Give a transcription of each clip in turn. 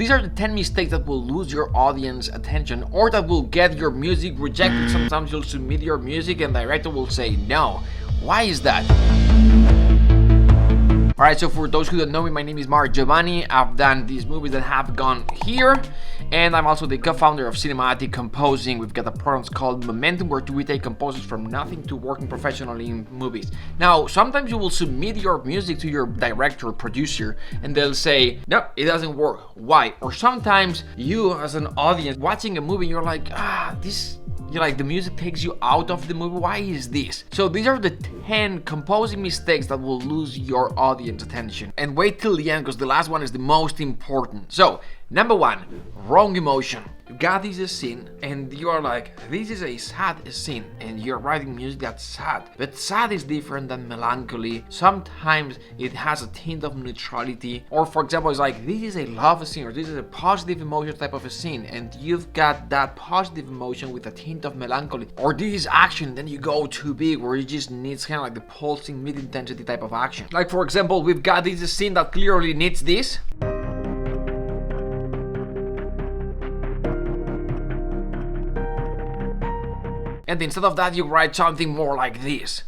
these are the 10 mistakes that will lose your audience attention or that will get your music rejected. Sometimes you'll submit your music and the director will say no. Why is that? Alright, so for those who don't know me, my name is Mark Giovanni. I've done these movies that have gone here, and I'm also the co-founder of Cinematic Composing. We've got a program called Momentum, where we take composers from nothing to working professionally in movies. Now, sometimes you will submit your music to your director or producer, and they'll say, no, it doesn't work. Why? Or sometimes you, as an audience, watching a movie, you're like, the music takes you out of the movie. Why is this? So these are the 10 composing mistakes that will lose your audience attention. And wait till the end, because the last one is the most important. So, number 1, wrong emotion. You got this scene and you are like, this is a sad scene, and you're writing music that's sad. But sad is different than melancholy. Sometimes it has a tint of neutrality. Or for example, it's like, this is a love scene, or this is a positive emotion type of a scene, and you've got that positive emotion with a tint of melancholy. Or this is action, then you go too big, where it just needs kind of like the pulsing mid-intensity type of action. Like for example, we've got this scene that clearly needs this. And instead of that, you write something more like this.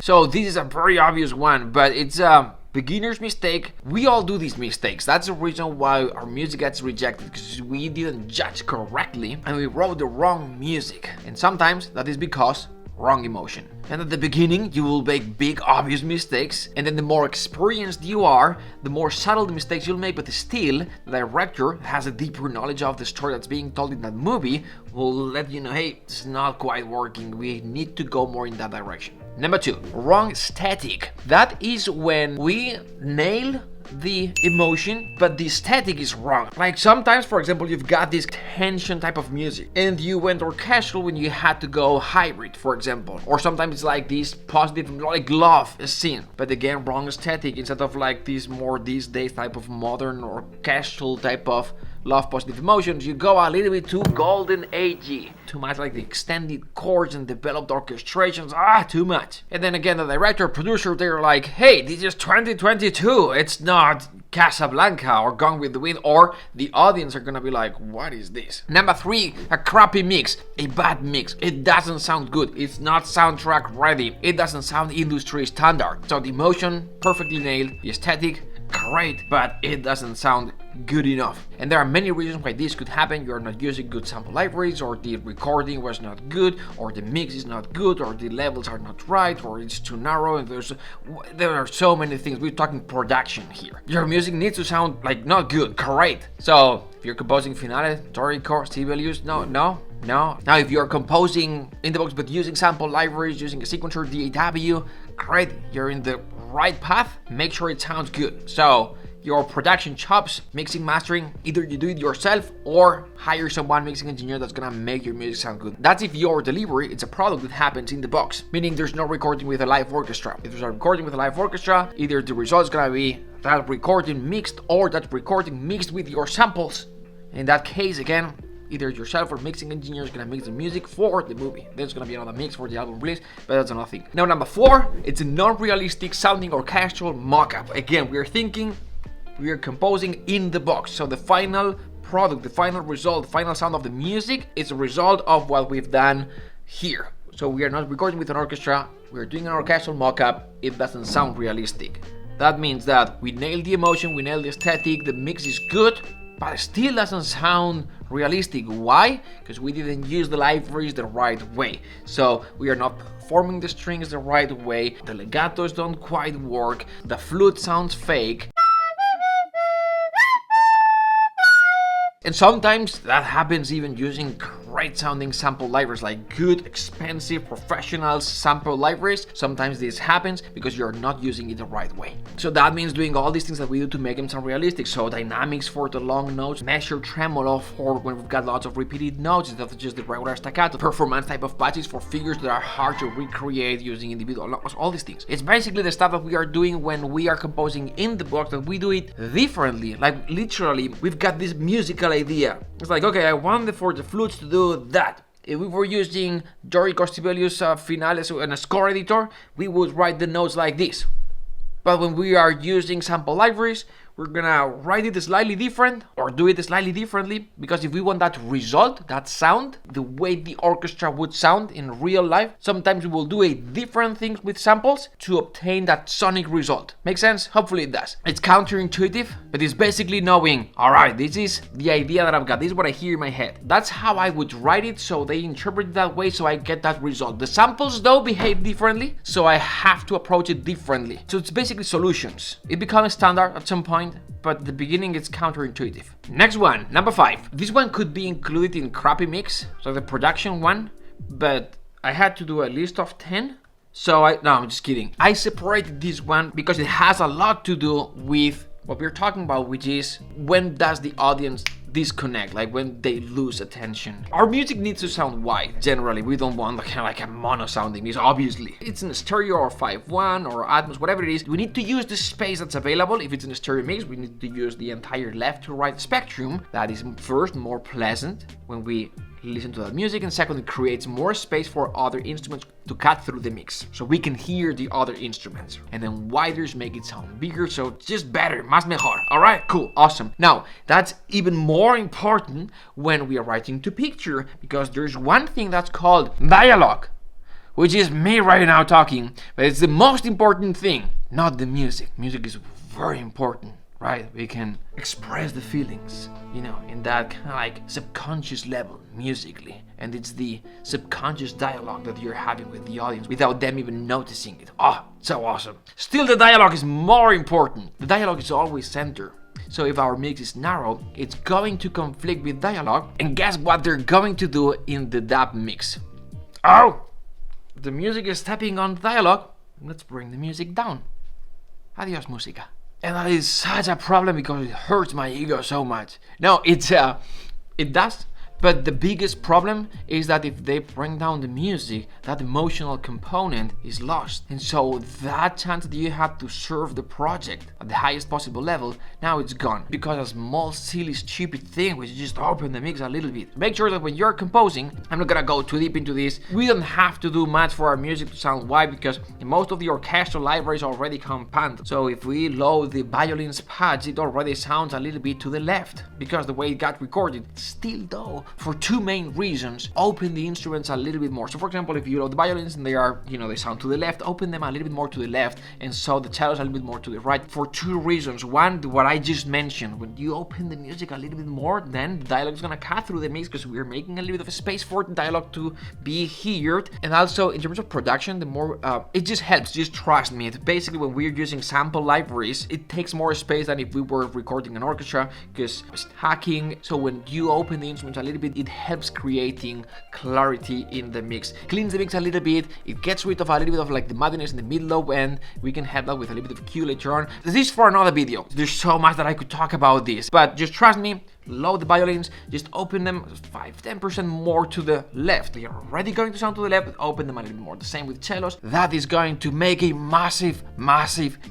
So this is a very obvious one, but it's a beginner's mistake. We all do these mistakes. That's the reason why our music gets rejected, because we didn't judge correctly and we wrote the wrong music. And sometimes that is because wrong emotion. And at the beginning, you will make big, obvious mistakes, and then the more experienced you are, the more subtle the mistakes you'll make, but still, the director has a deeper knowledge of the story that's being told in that movie, will let you know, hey, it's not quite working, we need to go more in that direction. Number 2, wrong aesthetic. That is when we nail the emotion, but the aesthetic is wrong. Like sometimes, for example, you've got this tension type of music and you went orchestral when you had to go hybrid, for example. Or sometimes it's like this positive, like love scene, but again, wrong aesthetic. Instead of like this more these days type of modern orchestral type of love positive emotions, you go a little bit too golden agey, too much like the extended chords and developed orchestrations, too much. And then again, the director, producer, they're like, hey, this is 2022, it's not Casablanca or Gone with the Wind, or the audience are gonna be like, what is this? Number 3, a crappy mix, a bad mix. It doesn't sound good, it's not soundtrack ready, it doesn't sound industry standard. So the emotion, perfectly nailed, the aesthetic, great, but it doesn't sound good enough. And there are many reasons why this could happen. You're not using good sample libraries, or the recording was not good, or the mix is not good, or the levels are not right, or it's too narrow, and there are so many things. We're talking production here. Your music needs to sound like not good, great. So if you're composing finale, story, chorus, Sibelius, no. Now if you're composing in the box but using sample libraries, using a sequencer, DAW, great, you're in the right path. Make sure it sounds good. So your production chops, mixing, mastering, either you do it yourself or hire someone, mixing engineer, that's gonna make your music sound good. That's if your delivery, it's a product that happens in the box, meaning there's no recording with a live orchestra. If there's a recording with a live orchestra, either the result is gonna be that recording mixed or that recording mixed with your samples. In that case, again, either yourself or mixing engineer is gonna mix the music for the movie. There's gonna be another mix for the album release, but that's another thing. Now, number 4, it's a non-realistic sounding orchestral mock-up. Again, we are composing in the box. So the final product, the final result, the final sound of the music is a result of what we've done here. So we are not recording with an orchestra, we're doing an orchestral mock-up, it doesn't sound realistic. That means that we nailed the emotion, we nailed the aesthetic, the mix is good, but it still doesn't sound realistic. Why? Because we didn't use the libraries the right way. So we are not performing the strings the right way, the legatos don't quite work, the flute sounds fake. And sometimes that happens even using great sounding sample libraries, like good, expensive, professional sample libraries. Sometimes this happens because you're not using it the right way. So that means doing all these things that we do to make them sound realistic. So dynamics for the long notes, measure tremolo for when we've got lots of repeated notes instead of just the regular staccato, performance type of patches for figures that are hard to recreate using individual notes, all these things. It's basically the stuff that we are doing when we are composing in the box, that we do it differently. Like literally, we've got this musical idea. It's like, okay, I want for the flutes to do that. If we were using Jory Costibelius Finales and a score editor, we would write the notes like this. But when we are using sample libraries, we're gonna write it slightly different or do it slightly differently, because if we want that result, that sound, the way the orchestra would sound in real life, sometimes we will do a different things with samples to obtain that sonic result. Make sense? Hopefully it does. It's counterintuitive, but it's basically knowing, all right, this is the idea that I've got, this is what I hear in my head. That's how I would write it, so they interpret it that way, so I get that result. The samples though behave differently, so I have to approach it differently. So it's basically solutions. It becomes standard at some point, but the beginning it's counterintuitive. Next one, number 5. This one could be included in crappy mix, so the production one, but I had to do a list of 10. So I'm just kidding. I separated this one because it has a lot to do with what we're talking about, which is when does the audience disconnect, like when they lose attention. Our music needs to sound wide. Generally, we don't want like a mono sounding mix. Obviously, it's in stereo or 5.1 or Atmos, whatever it is. We need to use the space that's available. If it's in a stereo mix, we need to use the entire left to right spectrum. That is first more pleasant when we listen to that music, and second, it creates more space for other instruments to cut through the mix, so we can hear the other instruments. And then widers make it sound bigger, so it's just better, más mejor. All right, cool, awesome. Now, that's even more important when we are writing to picture, because there's one thing that's called dialogue, which is me right now talking, but it's the most important thing, not the music. Music is very important, right? We can express the feelings, in that kind of like subconscious level musically, and it's the subconscious dialogue that you're having with the audience without them even noticing it. So awesome. Still, the dialogue is more important. The dialogue is always center. So if our mix is narrow, it's going to conflict with dialogue, and guess what they're going to do in the dub mix? The music is stepping on dialogue. Let's bring the music down. Adios, música. And that is such a problem because it hurts my ego so much. No, it does. But the biggest problem is that if they bring down the music, that emotional component is lost. And so that chance that you had to serve the project at the highest possible level, now it's gone. Because a small, silly, stupid thing which just open the mix a little bit. Make sure that when you're composing, I'm not gonna go too deep into this, we don't have to do much for our music to sound wide, because most of the orchestral libraries already come panned. So if we load the violin's patch, it already sounds a little bit to the left, because the way it got recorded. Still though, for two main reasons, open the instruments a little bit more. So for example, if you load the violins and they are, they sound to the left, open them a little bit more to the left, and so the cellos a little bit more to the right, for two reasons. One, what I just mentioned, when you open the music a little bit more, then the dialogue is gonna cut through the mix, because we're making a little bit of a space for the dialogue to be heard. And also in terms of production, the more it just helps, just trust me. It's basically, when we're using sample libraries, it takes more space than if we were recording an orchestra, because it's hacking. So when you open the instruments a little bit, it helps creating clarity in the mix, cleans the mix a little bit, it gets rid of a little bit of like the muddiness in the mid-low end. We can have that with a little bit of Q later on. This is for another video. There's so much that I could talk about this, but just trust me, load the violins, just open them 5-10% more to the left. They are already going to sound to the left, open them a little bit more. The same with cellos. That is going to make a massive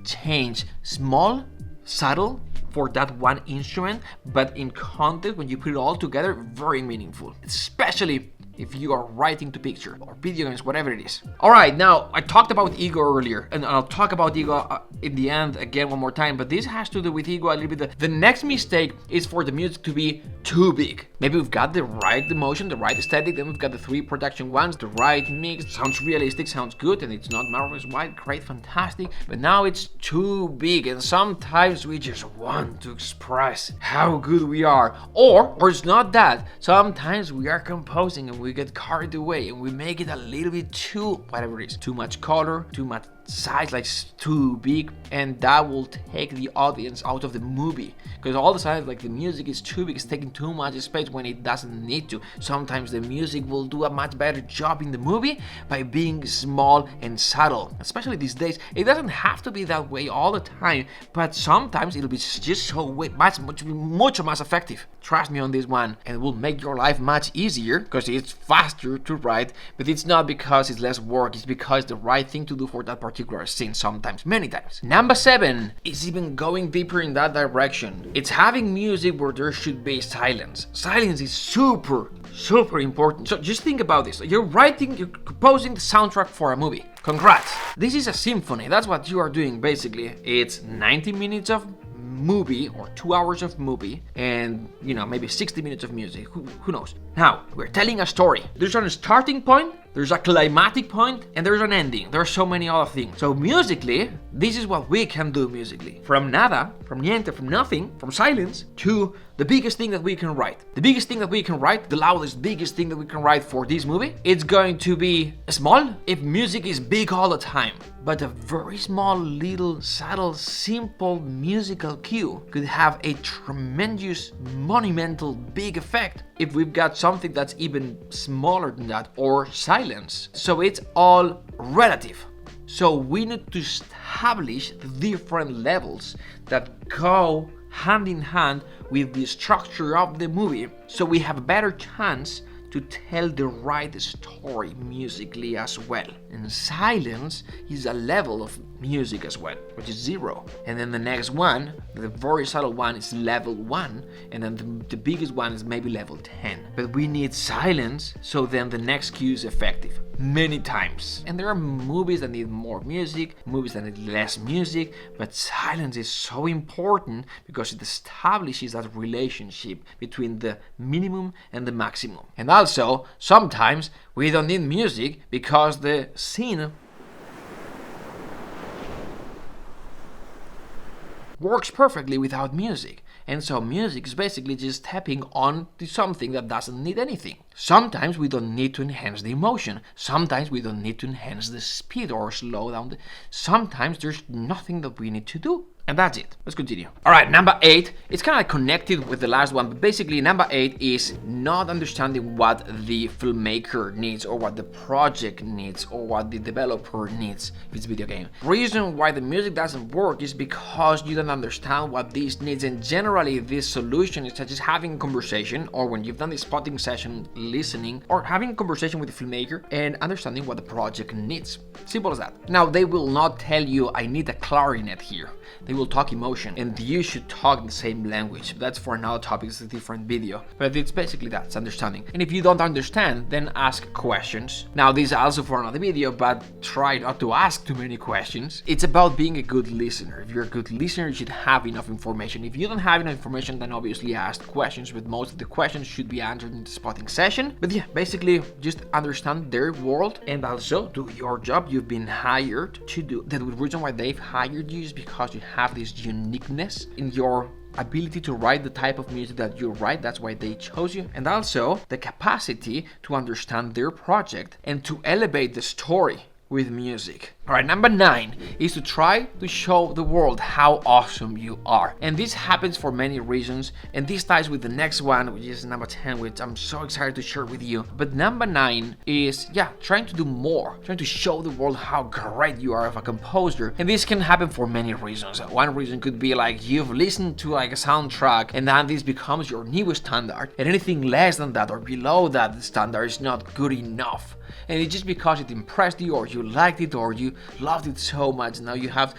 change. Small, subtle, for that one instrument, but in context, when you put it all together, very meaningful, especially if you are writing to picture or video games, whatever it is. All right, now I talked about ego earlier, and I'll talk about ego in the end again one more time, but this has to do with ego a little bit. The next mistake is for the music to be too big. Maybe we've got the right emotion, the right aesthetic, then we've got the 3 production ones, the right mix, sounds realistic, sounds good, and it's not marvelous wide, great, fantastic, but now it's too big, and sometimes we just want to express how good we are, or it's not that. Sometimes we are composing and we get carried away and we make it a little bit too, whatever it is, too much color, too much size, like too big, and that will take the audience out of the movie, because all the time like the music is too big, it's taking too much space when it doesn't need to. Sometimes the music will do a much better job in the movie by being small and subtle, especially these days. It doesn't have to be that way all the time, but sometimes it'll be just so much more effective. Trust me on this one, and it will make your life much easier because it's faster to write, but it's not because it's less work, it's because it's the right thing to do for that particular particular scene sometimes, many times. Number 7 is even going deeper in that direction. It's having music where there should be silence. Silence is super important. So just think about this. You're composing the soundtrack for a movie. Congrats. This is a symphony. That's what you are doing basically. It's 90 minutes of movie or 2 hours of movie and maybe 60 minutes of music. Who knows? Now, we're telling a story. There's a starting point, there's a climatic point, and there's an ending. There are so many other things. So musically, this is what we can do musically. From nada, from niente, from nothing, from silence, to the biggest thing that we can write. The biggest thing that we can write, the loudest, biggest thing that we can write for this movie, it's going to be small if music is big all the time. But a very small, little, subtle, simple musical cue could have a tremendous, monumental, big effect if we've got something that's even smaller than that, or silence. So it's all relative. So we need to establish the different levels that go hand in hand with the structure of the movie, so we have a better chance to tell the right story musically as well. And silence is a level of music as well, which is 0. And then the next one, the very subtle one, is level 1, and then the biggest one is maybe level 10. But we need silence, so then the next cue is effective many times. And there are movies that need more music, movies that need less music, but silence is so important because it establishes that relationship between the minimum and the maximum. And also, sometimes we don't need music because the scene works perfectly without music. And so music is basically just tapping on to something that doesn't need anything. Sometimes we don't need to enhance the emotion. Sometimes we don't need to enhance the speed or slow down. Sometimes there's nothing that we need to do. And that's it. Let's continue. All right, number 8. It's kind of like with the last one, but basically number 8 is not understanding what the filmmaker needs, or what the project needs, or what the developer needs if it's a video game. Reason why the music doesn't work is because you don't understand what this needs, and generally this solution is just having a conversation, or when you've done the spotting session, listening, or having a conversation with the filmmaker and understanding what the project needs. Simple as that. Now, they will not tell you, I need a clarinet here. They will talk emotion, and you should talk the same language. That's for another topic, it's a different video. But it's basically that, it's understanding. And if you don't understand, then ask questions. Now, this is also for another video, but try not to ask too many questions. It's about being a good listener. If you're a good listener, you should have enough information. If you don't have enough information, then obviously ask questions, but most of the questions should be answered in the spotting session. But yeah, basically just understand their world and also do your job. You've been hired to do. The reason why they've hired you is because you have this uniqueness in your ability to write the type of music that you write. That's why they chose you. And also the capacity to understand their project and to elevate the story with music. Alright, number 9 is to try to show the world how awesome you are. And this happens for many reasons, and this ties with the next one, which is number 10, which I'm so excited to share with you. But number 9 is, trying to do more, trying to show the world how great you are as a composer. And this can happen for many reasons. One reason could be like you've listened to like a soundtrack, and then this becomes your new standard, and anything less than that or below that standard is not good enough. And it's just because it impressed you, or you liked it, or you loved it so much. Now you have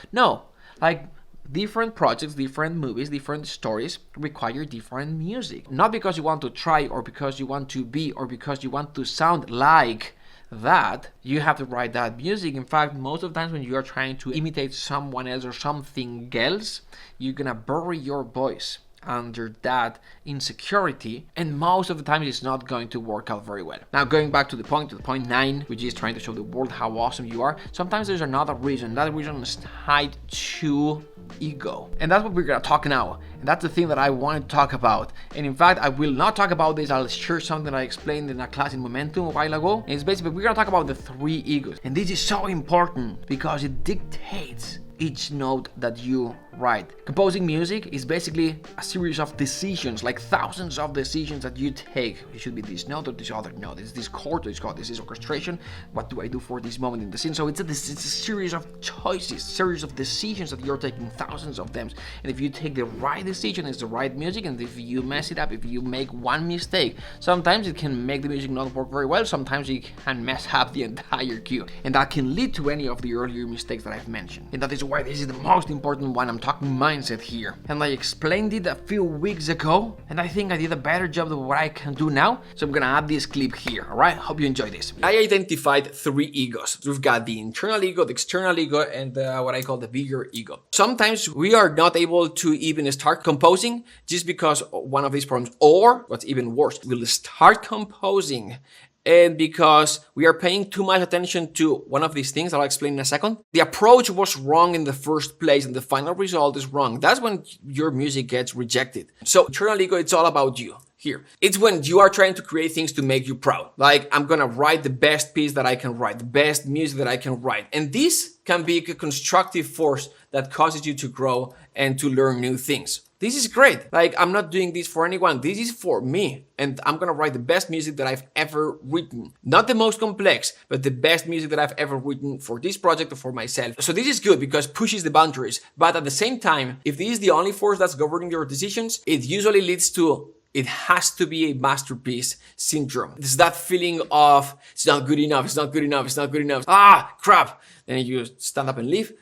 different projects, different movies, different stories require different music. Not because you want to try, or because you want to be, or because you want to sound like that, you have to write that music. In fact, most of the times when you are trying to imitate someone else or something else, you're gonna bury your voice under that insecurity, and most of the time it's not going to work out very well. Now, going back to the point 9, which is trying to show the world how awesome you are, sometimes there's another reason. That reason is tied to ego, and that's what we're gonna talk now, and that's the thing that I wanted to talk about. And in fact, I will not talk about this. I'll share something I explained in a class in Momentum a while ago, and it's basically we're gonna talk about the 3 egos. And this is so important because it dictates each note that you right. Composing music is basically a series of decisions, like thousands of decisions that you take. It should be this note or this other note. It's this chord or this chord. This is orchestration. What do I do for this moment in the scene? So it's a series of choices, series of decisions that you're taking, thousands of them. And if you take the right decision, it's the right music. And if you mess it up, if you make one mistake, sometimes it can make the music not work very well. Sometimes it can mess up the entire cue. And that can lead to any of the earlier mistakes that I've mentioned. And that is why this is the most important one. I'm talking mindset here. And I explained it a few weeks ago, and I think I did a better job of what I can do now. So I'm gonna add this clip here, alright? Hope you enjoy this. I identified 3 egos. We've got the internal ego, the external ego, and what I call the bigger ego. Sometimes we are not able to even start composing just because one of these problems, or what's even worse, we'll start composing and because we are paying too much attention to one of these things, I'll explain in a second, the approach was wrong in the first place and the final result is wrong. That's when your music gets rejected. So internal ego, it's all about you. Here. It's when you are trying to create things to make you proud. Like, I'm gonna write the best piece that I can write, the best music that I can write. And this can be a constructive force that causes you to grow and to learn new things. This is great. Like, I'm not doing this for anyone. This is for me. And I'm gonna write the best music that I've ever written. Not the most complex, but the best music that I've ever written for this project or for myself. So this is good because it pushes the boundaries. But at the same time, if this is the only force that's governing your decisions, it usually leads to it has to be a masterpiece syndrome. It's that feeling of, it's not good enough, it's not good enough, it's not good enough. Ah, crap. Then you stand up and leave.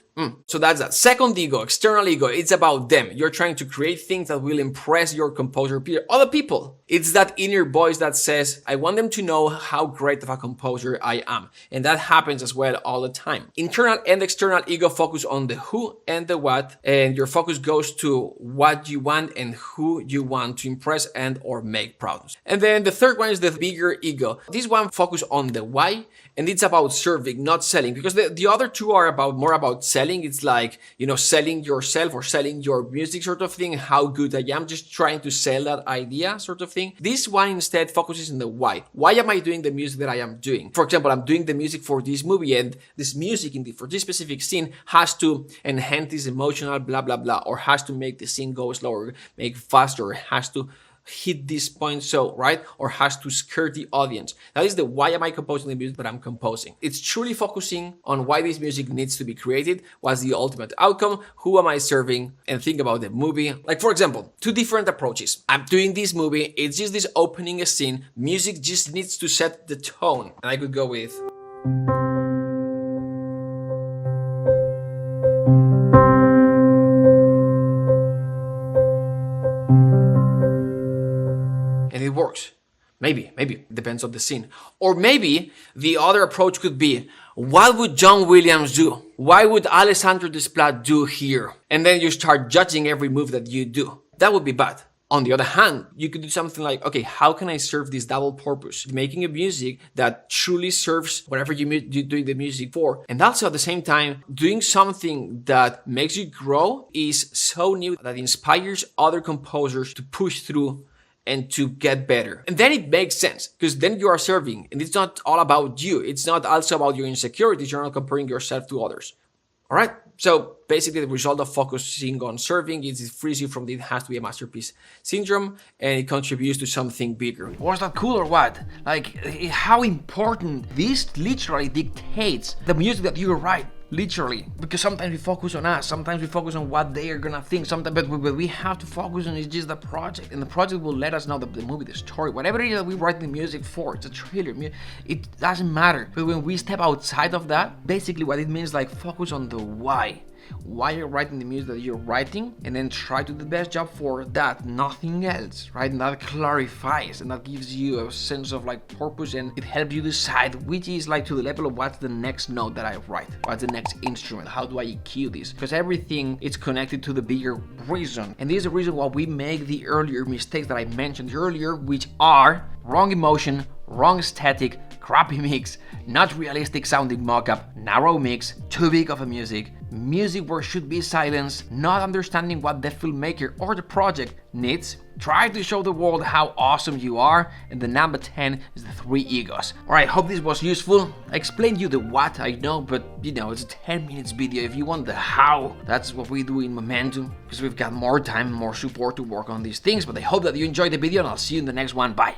So that's that. Second ego, external ego, it's about them. You're trying to create things that will impress your composer peer, other people. It's that inner voice that says, I want them to know how great of a composer I am. And that happens as well all the time. Internal and external ego focus on the who and the what, and your focus goes to what you want and who you want to impress and or make proud. And then the third one is the bigger ego. This one focuses on the why, and it's about serving, not selling, because the other two are more about selling. It's like, you know, selling yourself or selling your music sort of thing, how good I am, just trying to sell that idea sort of thing. This one instead focuses on the why. Why am I doing the music that I am doing? For example, I'm doing the music for this movie, and this music for this specific scene has to enhance this emotional blah, blah, blah, or has to make the scene go slower, make faster, or has to hit this point so, right? Or has to scare the audience. That is the why am I composing the music that I'm composing. It's truly focusing on why this music needs to be created, what's the ultimate outcome, who am I serving, and think about the movie. Like, for example, 2 different approaches. I'm doing this movie, it's just this opening a scene, music just needs to set the tone. And I could go with... and it works. Maybe, it depends on the scene. Or maybe the other approach could be, what would John Williams do? Why would Alessandro Desplat do here? And then you start judging every move that you do. That would be bad. On the other hand, you could do something like, okay, how can I serve this double purpose? Making a music that truly serves whatever you're doing the music for. And also at the same time, doing something that makes you grow is so new that inspires other composers to push through and to get better. And then it makes sense because then you are serving and it's not all about you. It's not also about your insecurities. You're not comparing yourself to others. All right. So basically the result of focusing on serving is it frees you from the it has to be a masterpiece syndrome and it contributes to something bigger. Was that cool or what? Like how important this literally dictates the music that you write. Literally, because sometimes we focus on us, sometimes we focus on what they are gonna think, sometimes, but what we have to focus on is just the project, and the project will let us know the movie, the story, whatever it is that we write the music for. It's a trailer, it doesn't matter. But when we step outside of that, basically what it means, like, focus on the why you're writing the music that you're writing, and then try to do the best job for that, nothing else, right? And that clarifies and that gives you a sense of like purpose, and it helps you decide which is like to the level of what's the next note that I write, what's the next instrument, how do I EQ this, because everything is connected to the bigger reason. And this is the reason why we make the earlier mistakes that I mentioned earlier, which are wrong emotion, wrong aesthetic, crappy mix, not realistic sounding mockup, narrow mix, too big of a music where should be silence, not understanding what the filmmaker or the project needs. Try to show the world how awesome you are, and the number 10 is the 3 egos. Alright, hope this was useful. I explained you the what, I know, but it's a 10 minutes video. If you want the how, that's what we do in Momentum, because we've got more time, more support to work on these things. But I hope that you enjoyed the video, and I'll see you in the next one. Bye!